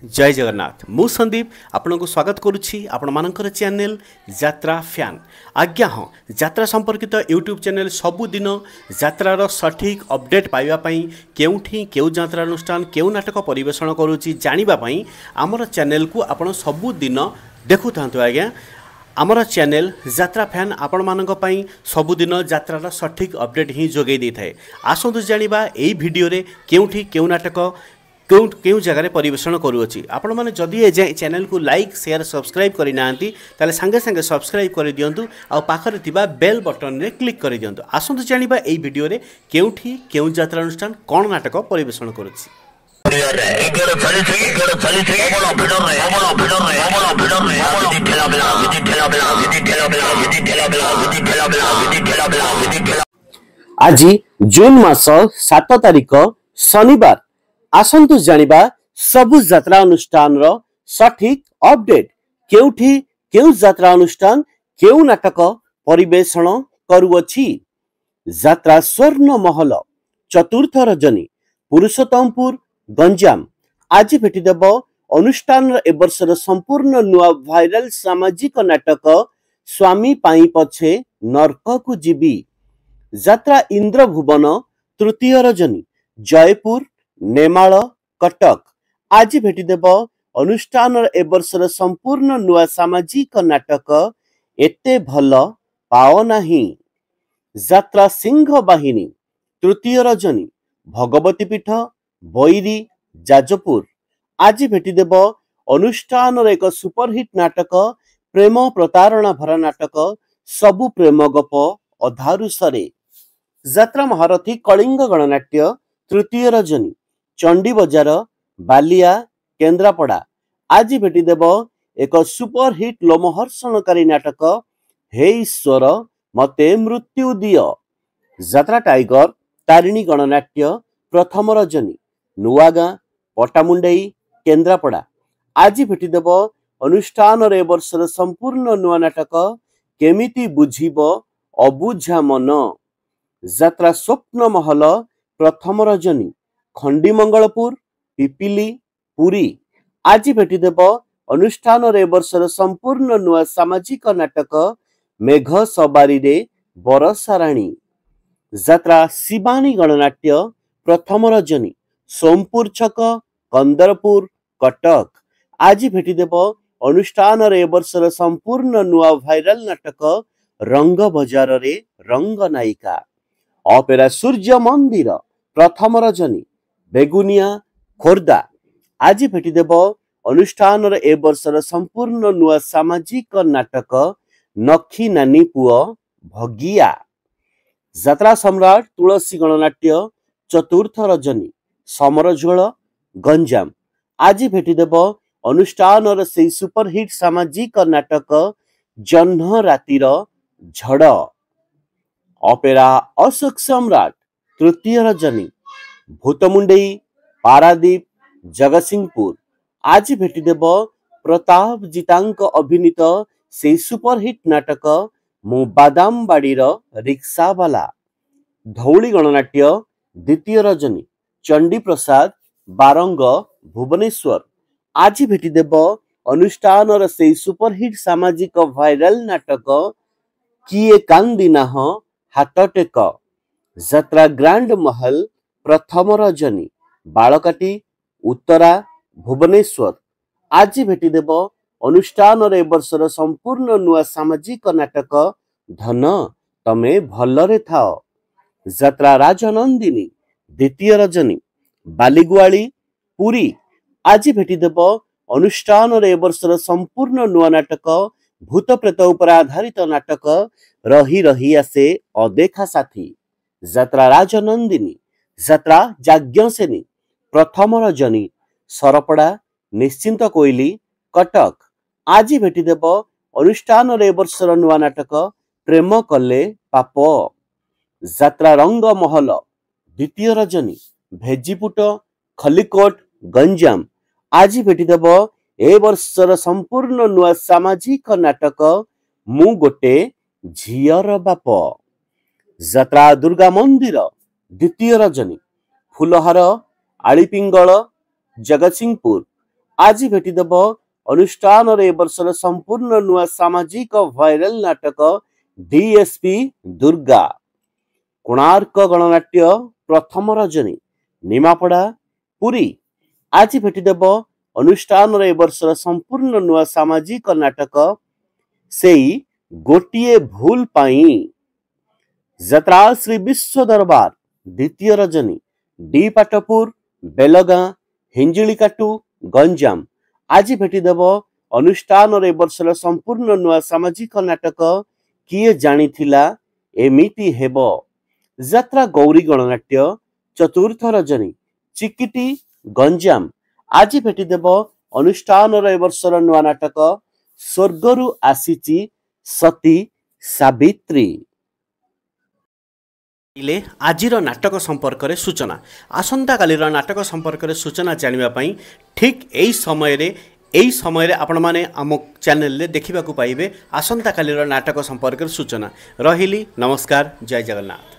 जय जगन्नाथ मु संदीप आपन को स्वागत करुछि आपण मानकर चैनल यात्रा फैन। आज्ञा हाँ, यात्रा संपर्कित यूट्यूब चैनल सबुदिन यात्रार सठिक अपडेट पाइबा पई केउठी केउ यात्रा अनुष्ठान केउ नाटक परिवेषण करुछि जानिबा पई हमर चैनल को आपण सबुदिन देखु थांतु। आज्ञा आमर चैनल यात्रा फैन आपण मानक पई सबुदिन यात्रार सठिक अपडेट ही जोगै दै थाए। आसंतु जानिबा एई वीडियो रे केउठी केउ नाटक क्यों जगह परिवेषण करुँची। आपण मैंने जदि ए चैनल को लाइक शेयर सब्सक्राइब करना ताले संगे संगे सब्सक्राइब कर दिंतु आ पाखरे थिबा बेल बटन रे क्लिक कर दिंतु। आसंतु जानिबा एई वीडियो रे केउठी केउ यात्रा अनुष्ठान कोन नाटक परिवेषण करुँची। आज जून मास 7 तारिख शनिवार। आसंतु जानिबा सबु यात्रा अनुष्ठान रो सठिक अपडेट केउठी केउ यात्रा अनुष्ठान केउ नाटक परिवेषण करुअछि। यात्रा स्वर्ण महल चतुर्थ रजनी पुरुषोत्तमपुर गंजाम आज भेटी देव अनुष्ठान ए वर्षर संपूर्ण नुआ भाइराल सामाजिक नाटक स्वामी पाई पछे नरक को जीवी। यात्रा इंद्रभुवन तृतीय रजनी जयपुर नेमाल कटक आज भेटी देव अनुष्ठान ए वर्षर संपूर्ण नुआ सामाजिक नाटक एते भल पाओ नाही। यात्रा सिंह बाहिनी तृतीय रजनी भगवती पीठ बैरी जाजपुर आज भेटी देव अनुष्ठान एक सुपरहिट नाटक प्रेम प्रतारणा भरा नाटक सबु प्रेम गप अधारु सरे। यात्रा महारथी कलिंग गणनाट्य तृतीय रजनी चंडी बजार बालिया केन्द्रापड़ा आज भेटी देव एक सुपरहिट लोमहर्षणकारी नाटक हे ईश्वर मते मृत्यु दिय। यात्रा टाइगर तारिणी गणनाट्य प्रथम रजनी नुआगां पटामुंडई केन्द्रापड़ा आज भेटी देव अनुष्ठान रे वर्षर संपूर्ण नुआ नाटक केमिति बुझिब अबुझा मन। यात्रा स्वप्न महल प्रथम रजनी खंडी मंगलपुर पिपिली पुरी आज भेटी देव अनुष्ठान रे वर्षर संपूर्ण नुआ सामाजिक नाटक मेघ सवारी रे बरसाराणी। यात्रा शिवानी गणनाट्य प्रथम रजनी सोमपुर छक कंदरपुर कटक आज भेटी देव अनुष्ठान रे वर्षर संपूर्ण नुआ भाइराल नाटक रंग बजार रे रंग नायिका। ऑपेरा सूर्य मंदिर प्रथम रजनी बेगुनिया खोर्दा आज भेटी देव अनुष्ठान ए वर्षर संपूर्ण नुआ सामाजिक नाटक नखी नानी पुओ भगिया। यात्रा सम्राट तुलसी गणनाट्य चतुर्थ रजनी समरझोल गंजाम आज भेटी देव अनुष्ठान से सुपरहिट सामाजिक नाटक जह्न रातिर झड़। ऑपेरा अशोक सम्राट तृतीय रजनी भूतमुंडई पारादीप जगतसिंहपुर आज भेटी देव प्रताप जीतांक अभिनीत से सुपरहिट नाटक मु बादाम बाड़ीर रिक्शा वाला। धौली गणनाट्य द्वितीय रजनी चंडी प्रसाद बारंग भुवनेश्वर आज भेटी देव अनुष्ठान से सुपरहिट सामाजिक भाइराल नाटक किए कांदी नाह हाथ टेक। यात्रा ग्रांड महल प्रथम रजनी बालकाटी उत्तरा भुवनेश्वर आज भेटी देव अनुष्ठान रे वर्षर संपूर्ण नुआ सामाजिक नाटक धन तमे भलरे थाओ। यात्रा राजनंदिनी द्वितीय रजनी बालीगुआली पुरी आज भेटी देव अनुष्ठान रे वर्षर संपूर्ण नुआ नाटक भूत प्रेत उपर आधारित नाटक रही रही आसे अदेखा साथी। यात्रा राजनंदिनी यात्रा जाज्ञसेनी प्रथम रजनी सरपड़ा निश्चिंत कोइली कटक आज भेटी देव अनुष्ठान रे वर्षर नुआ नाटक प्रेम कले पाप। यात्रा रंग महल द्वितीय रजनी भेजीपुट खलिकोट गंजाम आज भेटी देव ए वर्षर संपूर्ण नुआ सामाजिक नाटक मु गोटे झियर बाप। यात्रा दुर्गा मंदिर द्वितीय रजनी फुलहार आलिपिंगल जगतसिंहपुर आज भेटिदेव अनुष्ठान रे वर्षर संपूर्ण नुआ सामाजिक भाइराल नाटक डीएसपी दुर्गा कोणार्क गणनाट्य प्रथम रजनी निमापड़ा पुरी। आज भेटिदेव अनुष्ठान रे वर्षर संपूर्ण नुआ सामाजिक नाटक सेई गोटिए भूल पाई जत्रा श्री विश्व दरबार द्वितीय रजनी डी पाटपुर बेलगां हिंजिलिकाटू गंजाम। आज भेटिदेव अनुष्ठान रे वर्षर संपूर्ण नुआ सामाजिक नाटक किए जानिथिला एमिति हेबो यात्रा गौरी गणनाट्य चतुर्थ रजनी चिकिटी गंजाम। आज भेटिदेव अनुष्ठान रे वर्षर नुआ नाटक स्वर्गरु आसीची सती सावित्री। आजिर नाटक संपर्क में सूचना आसंता कालीर नाटक संपर्क में सूचना जानापी ठीक यही समय आपण मैंने आम चैनल रे देखा पाइबे आसंता कालीर नाटक संपर्क में सूचना। रहिली नमस्कार, जय जगन्नाथ।